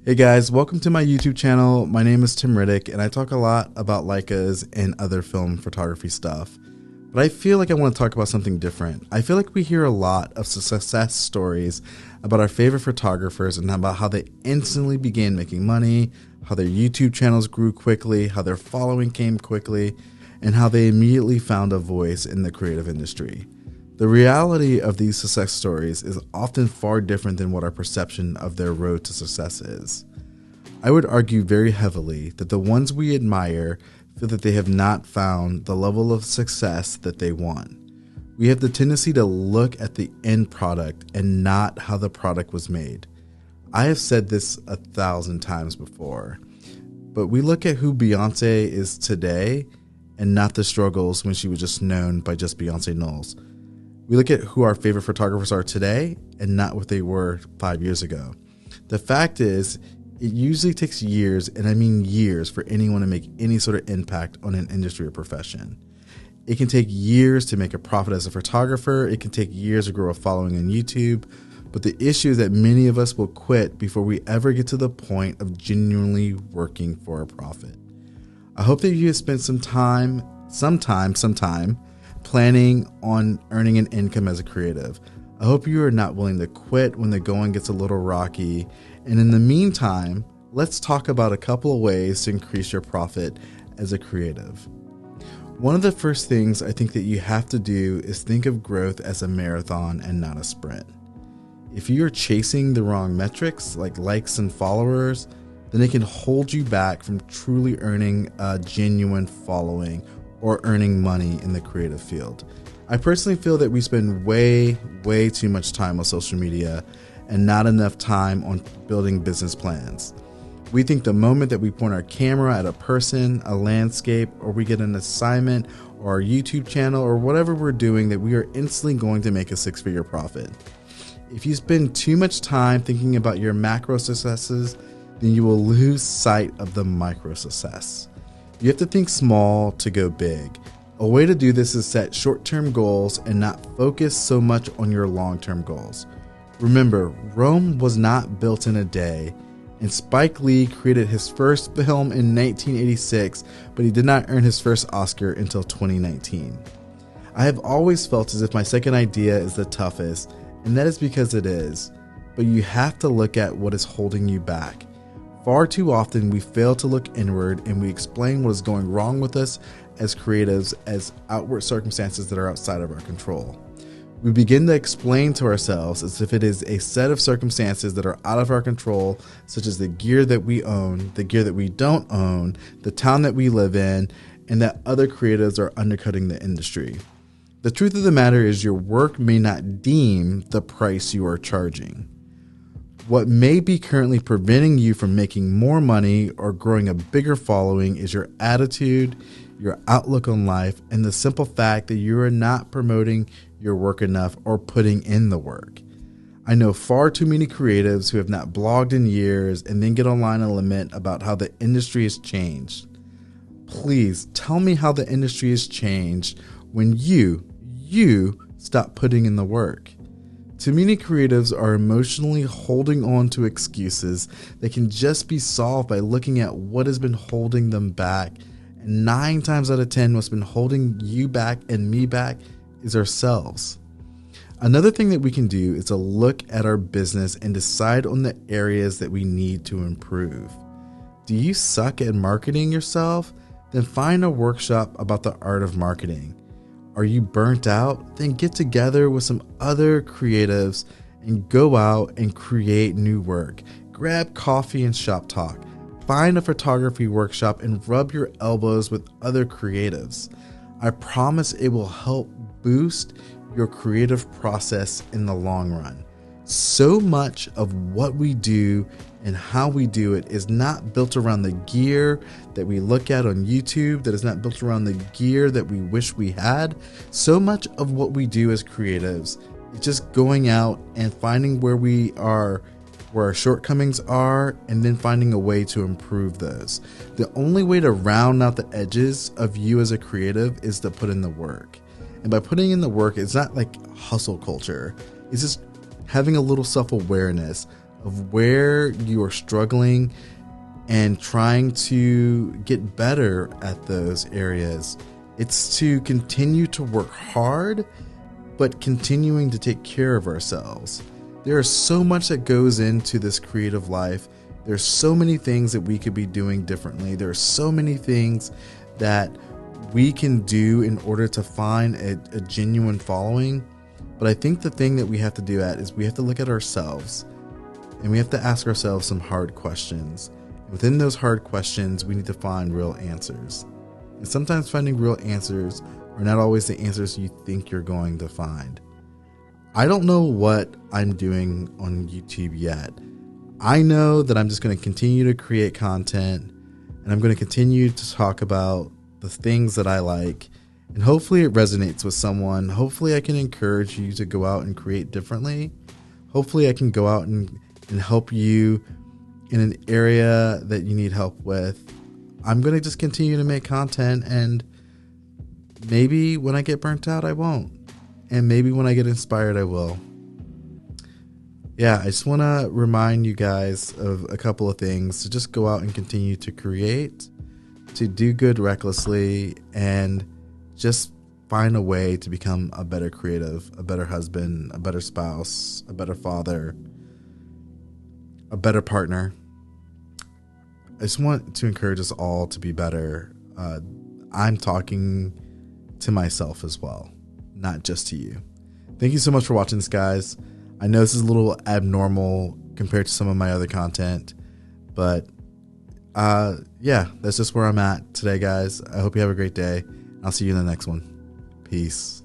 Hey guys, welcome to my YouTube channel. My name is Tim Riddick and I talk a lot about Leicas and other film photography stuff. But I feel like I want to talk about something different. I feel like we hear a lot of success stories about our favorite photographers and about how they instantly began making money, how their YouTube channels grew quickly, how their following came quickly, and how they immediately found a voice in the creative industry. The reality of these success stories is often far different than what our perception of their road to success is. I would argue very heavily that the ones we admire feel that they have not found the level of success that they want. We have the tendency to look at the end product and not how the product was made. I have said this 1,000 times before, but we look at who Beyonce is today and not the struggles when she was just known by just Beyonce Knowles. We look at who our favorite photographers are today and not what they were 5 years ago. The fact is, it usually takes years, and I mean years, for anyone to make any sort of impact on an industry or profession. It can take years to make a profit as a photographer. It can take years to grow a following on YouTube. But the issue is that many of us will quit before we ever get to the point of genuinely working for a profit. I hope that you have spent some time planning on earning an income as a creative. I hope you are not willing to quit when the going gets a little rocky. And in the meantime, let's talk about a couple of ways to increase your profit as a creative. One of the first things I think that you have to do is think of growth as a marathon and not a sprint. If you are chasing the wrong metrics like likes and followers, then it can hold you back from truly earning a genuine following or earning money in the creative field. I personally feel that we spend way too much time on social media and not enough time on building business plans. We think the moment that we point our camera at a person, a landscape, or we get an assignment or our YouTube channel or whatever we're doing, that we are instantly going to make a six-figure profit. If you spend too much time thinking about your macro successes, then you will lose sight of the micro success. You have to think small to go big. A way to do this is set short-term goals and not focus so much on your long-term goals. Remember, Rome was not built in a day, and Spike Lee created his first film in 1986, but he did not earn his first Oscar until 2019. I have always felt as if my second idea is the toughest, and that is because it is, but you have to look at what is holding you back. Far too often we fail to look inward and we explain what is going wrong with us as creatives as outward circumstances that are outside of our control. We begin to explain to ourselves as if it is a set of circumstances that are out of our control, such as the gear that we own, the gear that we don't own, the town that we live in, and that other creatives are undercutting the industry. The truth of the matter is your work may not deem the price you are charging. What may be currently preventing you from making more money or growing a bigger following is your attitude, your outlook on life, and the simple fact that you are not promoting your work enough or putting in the work. I know far too many creatives who have not blogged in years and then get online and lament about how the industry has changed. Please tell me how the industry has changed when you stop putting in the work. Too many creatives are emotionally holding on to excuses that can just be solved by looking at what has been holding them back. And 9 times out of 10, what's been holding you back and me back is ourselves. Another thing that we can do is to look at our business and decide on the areas that we need to improve. Do you suck at marketing yourself? Then find a workshop about the art of marketing. Are you burnt out? Then get together with some other creatives and go out and create new work. Grab coffee and shop talk. Find a photography workshop and rub your elbows with other creatives. I promise it will help boost your creative process in the long run. So much of what we do and how we do it is not built around the gear that we look at on YouTube, that is not built around the gear that we wish we had. So much of what we do as creatives is just going out and finding where our shortcomings are, and then finding a way to improve those. The only way to round out the edges of you as a creative is to put in the work. And by putting in the work, it's not like hustle culture. It's just having a little self-awareness, of where you are struggling and trying to get better at those areas. It's to continue to work hard, but continuing to take care of ourselves. There is so much that goes into this creative life. There's so many things that we could be doing differently. There are so many things that we can do in order to find a genuine following. But I think the thing that we have to do is we have to look at ourselves and we have to ask ourselves some hard questions. Within those hard questions, we need to find real answers. And sometimes finding real answers are not always the answers you think you're going to find. I don't know what I'm doing on YouTube yet. I know that I'm just going to continue to create content, and I'm going to continue to talk about the things that I like, and hopefully it resonates with someone. Hopefully I can encourage you to go out and create differently. Hopefully I can go out and help you in an area that you need help with. I'm going to just continue to make content, and maybe when I get burnt out, I won't. And maybe when I get inspired, I will. Yeah, I just want to remind you guys of a couple of things. To just go out and continue to create, to do good recklessly, and just find a way to become a better creative, a better husband, a better spouse, a better father, a better partner. I just want to encourage us all to be better. I'm talking to myself as well, not just to you. Thank you so much for watching this, guys. I know this is a little abnormal compared to some of my other content, but yeah, that's just where I'm at today, guys. I hope you have a great day. I'll see you in the next one. Peace.